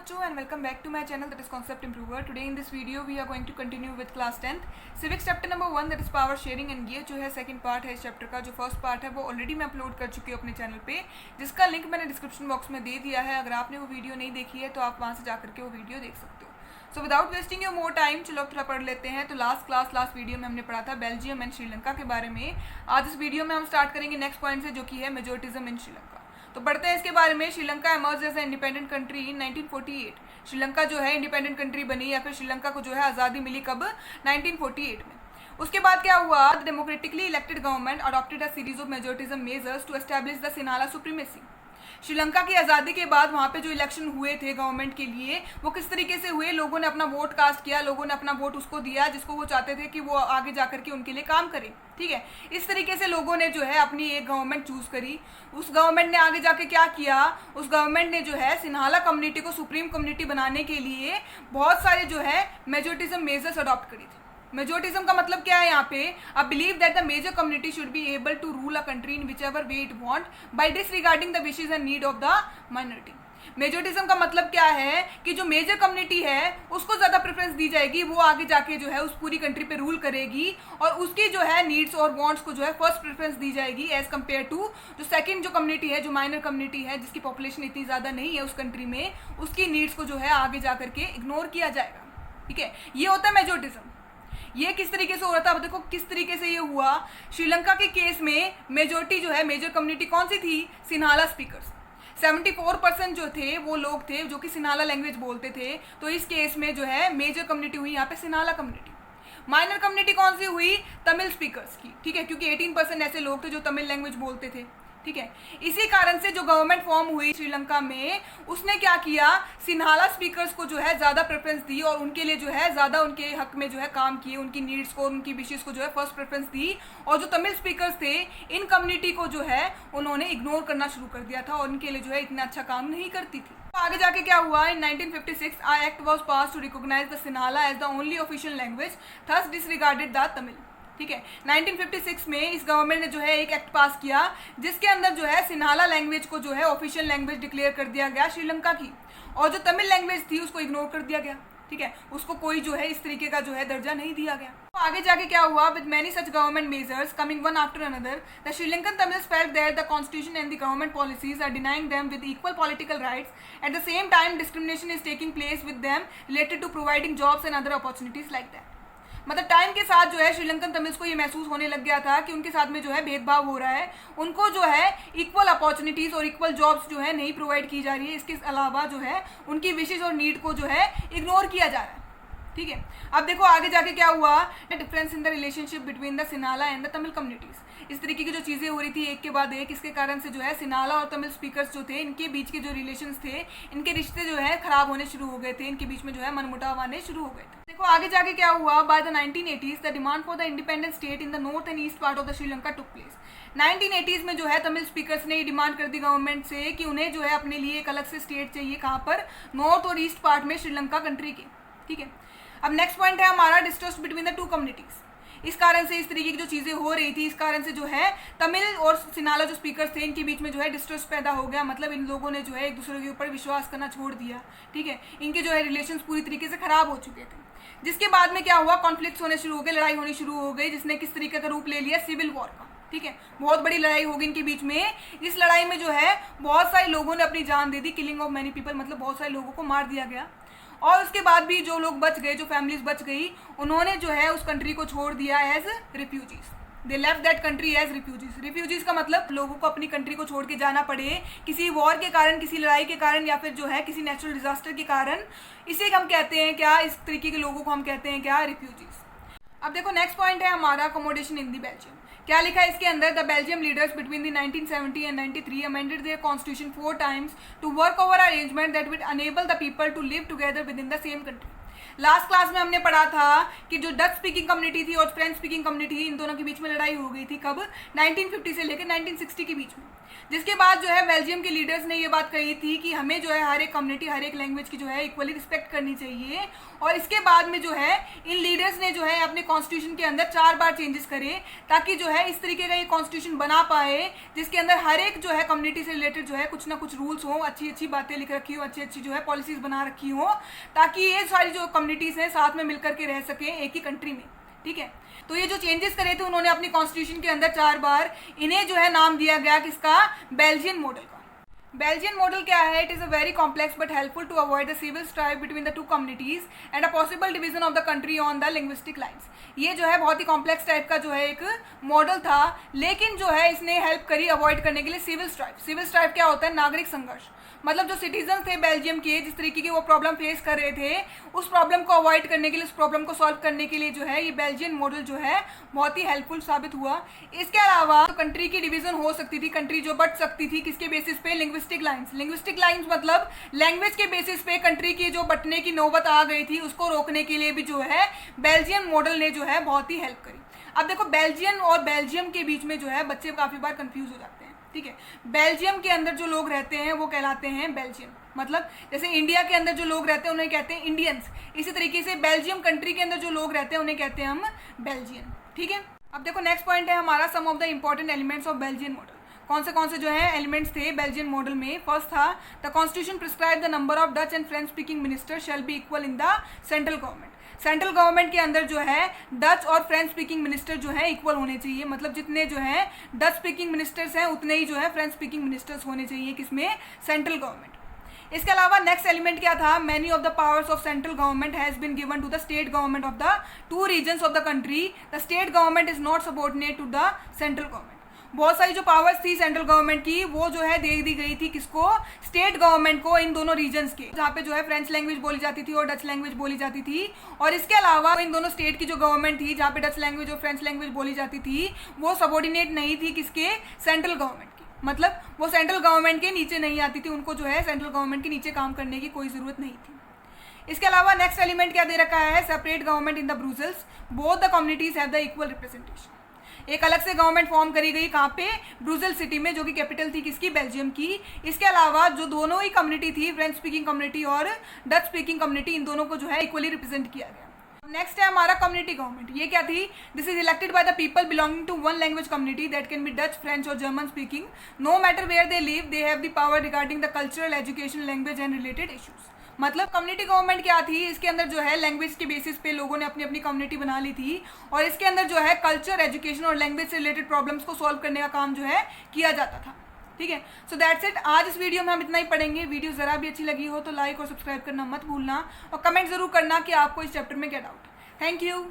बच्चों and welcome back to my channel, that is Concept Improver. Today in this video we are going to continue with class 10th civics chapter number 1, that is power sharing, and ये जो है second part है इस chapter का। जो first part है वो already मैं अपलोड कर चुकी हूँ अपने चैनल पे, जिसका लिंक मैंने डिस्क्रिप्शन बॉक्स में दे दिया है। अगर आपने वो वीडियो नहीं देखी है तो आप वहाँ से जाकर के वो वीडियो देख सकते हो। So without wasting your more time, चलो थोड़ा पढ़ लेते हैं। तो लास्ट वीडियो में हमने पढ़ा था बेल्जियम एंड श्रीलंका के बारे में। आज इस वीडियो में हम स्टार्ट करेंगे नेक्स्ट पॉइंट से, जो कि है मेजोरिटिज्म इन श्रीलंका। तो पढ़ते हैं इसके बारे में। Sri Lanka emerge as a independent country in 1948। Sri Lanka जो है इंडिपेंडेंट कंट्री बनी, या फिर श्रीलंका को जो है आज़ादी मिली कब? 1948 में। उसके बाद क्या हुआ? The democratically elected government adopted a series of majoritism measures to establish the Sinhala supremacy. Sri Lanka की आज़ादी के बाद वहाँ पे जो इलेक्शन हुए थे गवर्नमेंट के लिए, वो किस तरीके से हुए? लोगों ने अपना वोट कास्ट किया, लोगों ने अपना वोट उसको दिया जिसको वो चाहते थे कि वो आगे जाकर के उनके लिए काम करे। ठीक है, इस तरीके से लोगों ने जो है अपनी एक गवर्नमेंट चूज करी। उस गवर्नमेंट ने आगे जाके क्या किया? उस गवर्नमेंट ने जो है सिन्हाला कम्युनिटी को सुप्रीम कम्युनिटी बनाने के लिए बहुत सारे जो है मेजोरिटिज्म मेजर्स अडॉप्ट करी थी। मेजोरिटिज्म का मतलब क्या है यहाँ पे? अब believe that the major community should be able to rule a country in which ever way it want by disregarding the wishes and need of the minority. Majoritism का मतलब क्या है कि जो मेजर कम्युनिटी है उसको ज्यादा प्रेफरेंस दी जाएगी, वो आगे जाके जो है उस पूरी कंट्री पे रूल करेगी, और उसकी जो है नीड्स और वांट्स को जो है फर्स्ट प्रेफरेंस दी जाएगी एज कम्पेयर टू जो सेकंड जो कम्युनिटी है, जो माइनर कम्युनिटी है, जिसकी पॉपुलेशन इतनी ज्यादा नहीं है उस कंट्री में, उसकी नीड्स को जो है आगे जाकर के इग्नोर किया जाएगा। ठीक है, ये होता है मेजोरिटिज्म। ये किस तरीके से हो रहा था? अब देखो किस तरीके से ये हुआ। श्रीलंका के केस में मेजोरिटी जो है, मेजर कम्युनिटी कौन सी थी? सिन्हाला स्पीकर्स। 74% जो थे वो लोग थे जो कि सिन्हाला लैंग्वेज बोलते थे। तो इस केस में जो है मेजर कम्युनिटी हुई यहाँ पे सिन्हाला कम्युनिटी। माइनर कम्युनिटी कौन सी हुई? तमिल स्पीकर्स की। ठीक है, क्योंकि 18% ऐसे लोग थे जो तमिल लैंग्वेज बोलते थे। ठीक है, इसी कारण से जो गवर्नमेंट फॉर्म हुई श्रीलंका में, उसने क्या किया? सिन्हाला स्पीकर्स को जो है ज्यादा प्रेफरेंस दी और उनके लिए जो है ज्यादा उनके हक में जो है काम किए, उनकी नीड्स को, उनकी विशेष को जो है फर्स्ट प्रेफरेंस दी। और जो तमिल स्पीकर्स थे, इन कम्युनिटी को जो है उन्होंने इग्नोर करना शुरू कर दिया था और उनके लिए जो है इतना अच्छा काम नहीं करती थी। तो आगे जाके क्या हुआ? In 1956 a act was pass to recognise the Sinhala as the only official language, thus disregarded the Tamil. ठीक है, 1956 में इस गवर्नमेंट ने जो है एक एक्ट पास किया जिसके अंदर जो है सिन्हाला लैंग्वेज को जो है ऑफिशियल लैंग्वेज डिक्लेयर कर दिया गया श्रीलंका की, और जो तमिल लैंग्वेज थी उसको इग्नोर कर दिया गया। ठीक है, उसको कोई जो है इस तरीके का जो है दर्जा नहीं दिया गया। तो आगे जाके क्या हुआ? With many such government measures coming one after another, the Sri Lankan Tamils felt that the constitution and the government policies are denying them with equal political rights. At the same time discrimination is taking place with them related to providing jobs and other opportunities like that. मतलब time के साथ जो है Sri Lankan Tamils को ये महसूस होने लग गया था कि उनके साथ में जो है भेदभाव हो रहा है, उनको जो है इक्वल अपॉर्चुनिटीज और इक्वल जॉब्स जो है नहीं प्रोवाइड की जा रही है। इसके अलावा जो है उनकी विशेष और नीड को जो है इग्नोर किया जा रहा है। ठीक है, अब देखो आगे जाके क्या हुआ? Difference in the relationship between the Sinhala and the Tamil communities. इस तरीके की जो चीजें हो रही थी एक के बाद एक, इसके कारण से जो है सिन्हाला और तमिल स्पीकर्स जो थे, इनके बीच के जो रिलेशंस थे, इनके रिश्ते जो है खराब होने शुरू हो गए थे, इनके बीच में जो है मनमुटाव आने शुरू हो गए थे। देखो आगे जाके क्या हुआ? By the 1980s the demand for the independent state in the north and east part of the Sri Lanka took place. 1980s में जो है तमिल स्पीकर्स ने डिमांड कर दी गवर्नमेंट से कि उन्हें जो है अपने लिए एक अलग से स्टेट चाहिए। कहाँ पर? नॉर्थ और ईस्ट पार्ट में श्रीलंका कंट्री के। ठीक है, अब नेक्स्ट पॉइंट है हमारा distrust between the two communities. इस कारण से, इस तरीके की जो चीजें हो रही थी, इस कारण से जो है तमिल और सिन्हाला जो स्पीकर्स थे, इनके बीच में जो है डिस्ट्रस्ट पैदा हो गया। मतलब इन लोगों ने जो है एक दूसरे के ऊपर विश्वास करना छोड़ दिया। ठीक है, इनके जो है रिलेशंस पूरी तरीके से खराब हो चुके थे। जिसके बाद में क्या हुआ? कॉन्फ्लिक्ट्स होने शुरू हो गए, लड़ाई होनी शुरू हो गई, जिसने किस तरीके का रूप ले लिया? सिविल वॉर का। ठीक है, बहुत बड़ी लड़ाई होगी इनके बीच में। इस लड़ाई में जो है बहुत सारे लोगों ने अपनी जान दे दी, किलिंग ऑफ मैनी पीपल, मतलब बहुत सारे लोगों को मार दिया गया। और उसके बाद भी जो लोग बच गए, जो फैमिलीज बच गई, उन्होंने जो है उस कंट्री को छोड़ दिया as refugees. They left that country as refugees. Refugees का मतलब लोगों को अपनी कंट्री को छोड़ के जाना पड़े किसी वॉर के कारण, किसी लड़ाई के कारण, या फिर जो है किसी नेचुरल डिजास्टर के कारण। इसे हम कहते हैं क्या? इस तरीके के लोगों को हम कहते हैं क्या? रिफ्यूजीज। अब देखो नेक्स्ट पॉइंट है हमारा अकोमोडेशन इन द बेल्जियम। क्या लिखा है इसके अंदर? The Belgium leaders between the 1970 and 93 amended their constitution 4 times to work over arrangement that will enable the people to live together with in the same country. Last class में हमने पढ़ा था कि जो डच स्पीकिंग कम्युनिटी थी और French speaking community थी, इन दोनों के बीच में लड़ाई हो गई थी। कब? 1950 से लेकर 1960 के बीच में। जिसके बाद जो है बेल्जियम के लीडर्स ने ये बात कही थी कि हमें जो है हर एक कम्युनिटी, हर एक लैंग्वेज की जो है इक्वली रिस्पेक्ट करनी चाहिए। और इसके बाद में जो है इन लीडर्स ने जो है अपने कॉन्स्टिट्यूशन के अंदर 4 बार चेंजेस करे, ताकि जो है इस तरीके का ये कॉन्स्टिट्यूशन बना पाए जिसके अंदर हर एक जो है कम्युनिटी से रिलेटेड जो है कुछ ना कुछ रूल्स हो, अच्छी अच्छी बातें लिख रखी हो, अच्छी अच्छी जो है पॉलिसीज बना रखी हो, ताकि ये सारी जो कम्युनिटीज हैं साथ में मिलकर के रह सके एक ही कंट्री में। ठीक है, तो ये जो चेंजेस करे थे उन्होंने अपनी कॉन्स्टिट्यूशन के अंदर 4 बार, इन्हें जो है नाम दिया गया किसका? बेल्जियन मॉडल का। बेल्जियन मॉडल क्या है? It is a very complex but helpful to avoid the civil strife between the 2 communities and a possible division of the country on the linguistic lines. ये जो है बहुत ही कॉम्प्लेक्स टाइप का जो है एक मॉडल था, लेकिन जो है इसने हेल्प करी अवॉइड करने के लिए सिविल स्ट्राइफ। सिविल स्ट्राइफ क्या होता है? नागरिक संघर्ष। मतलब जो सिटीजन थे बेल्जियम के, जिस तरीके की वो प्रॉब्लम फेस कर रहे थे, उस प्रॉब्लम को अवॉइड करने के लिए, उस प्रॉब्लम को सॉल्व करने के लिए जो है ये बेल्जियन मॉडल जो है बहुत ही हेल्पफुल साबित हुआ। इसके अलावा तो कंट्री की डिवीजन हो सकती थी, कंट्री जो बट सकती थी किसके बेसिस पे? Linguistic lines. लिंग्विस्टिक लाइन्स मतलब लैंग्वेज के बेसिस पे कंट्री की जो बटने की नौबत आ गई थी उसको रोकने के लिए भी जो है बेल्जियन मॉडल ने जो है बहुत ही हेल्प करी। अब देखो, बेल्जियन और बेल्जियम के बीच में जो है बच्चे काफी बार कंफ्यूज हो जाते हैं। ठीक है, बेल्जियम के अंदर जो लोग रहते हैं वो कहलाते हैं बेल्जियन। मतलब जैसे इंडिया के अंदर जो लोग रहते हैं उन्हें कहते हैं इंडियंस, इसी तरीके से बेल्जियम कंट्री के अंदर जो लोग रहते हैं उन्हें कहते हैं हम बेल्जियन। ठीक है, अब देखो नेक्स्ट पॉइंट है हमारा some of the important elements of Belgian model. कौन से जो है एलिमेंट्स थे बेल्जियन मॉडल में? फर्स्ट था the constitution prescribe the number of Dutch and French speaking minister shall be equal in the central government. Central government के अंदर जो है डच और फ्रेंच स्पीकिंग मिनिस्टर जो है इक्वल होने चाहिए। मतलब जितने जो है डच स्पीकिंग मिनिस्टर्स हैं उतने ही जो है फ्रेंच स्पीकिंग मिनिस्टर्स होने चाहिए। किसमें? Central government. इसके अलावा नेक्स्ट एलिमेंट क्या था? Many of the powers of central government has been given to the state government of the 2 regions of the country. The state government is not subordinate to the central government. बहुत सारी जो powers थी central government की वो जो है दे दी गई थी किसको? स्टेट गवर्नमेंट को, इन दोनों रीजन्स के, जहाँ पे जो है फ्रेंच लैंग्वेज बोली जाती थी और डच लैंग्वेज बोली जाती थी। और इसके अलावा इन दोनों स्टेट की जो गवर्नमेंट थी जहाँ पे डच लैंग्वेज और फ्रेंच लैंग्वेज बोली जाती थी वो सबॉर्डिनेट नहीं थी किसके? सेंट्रल गवर्नमेंट की। मतलब वो सेंट्रल गवर्नमेंट के नीचे नहीं आती थी, उनको जो है सेंट्रल गवर्नमेंट के नीचे काम करने की कोई जरूरत नहीं थी। इसके अलावा नेक्स्ट एलिमेंट क्या दे रखा है? Separate government in the Brussels, both the communities have the equal representation. एक अलग से गवर्नमेंट फॉर्म करी गई, कहाँ पे? ब्रुसेल्स सिटी में, जो कि कैपिटल थी किसकी? बेल्जियम की। इसके अलावा जो दोनों ही कम्युनिटी थी, फ्रेंच स्पीकिंग कम्युनिटी और डच स्पीकिंग कम्युनिटी, इन दोनों को जो है इक्वली रिप्रेजेंट किया गया। नेक्स्ट है हमारा कम्युनिटी गवर्नमेंट। ये क्या थी? This is elected by the people belonging to one language community that can be Dutch, French और German speaking. No matter where they live, they have the power regarding the cultural, education, language and related issues. मतलब community government क्या थी? इसके अंदर जो है language के basis पे लोगों ने अपनी अपनी कम्युनिटी बना ली थी और इसके अंदर जो है कल्चर, एजुकेशन और लैंग्वेज से रिलेटेड प्रॉब्लम्स को सॉल्व करने का काम जो है किया जाता था। ठीक है, सो दैट्स इट। आज इस वीडियो में हम इतना ही पढ़ेंगे। वीडियो जरा भी अच्छी लगी हो तो लाइक और सब्सक्राइब करना मत भूलना और कमेंट जरूर करना कि आपको इस चैप्टर में क्या डाउट है। Thank you.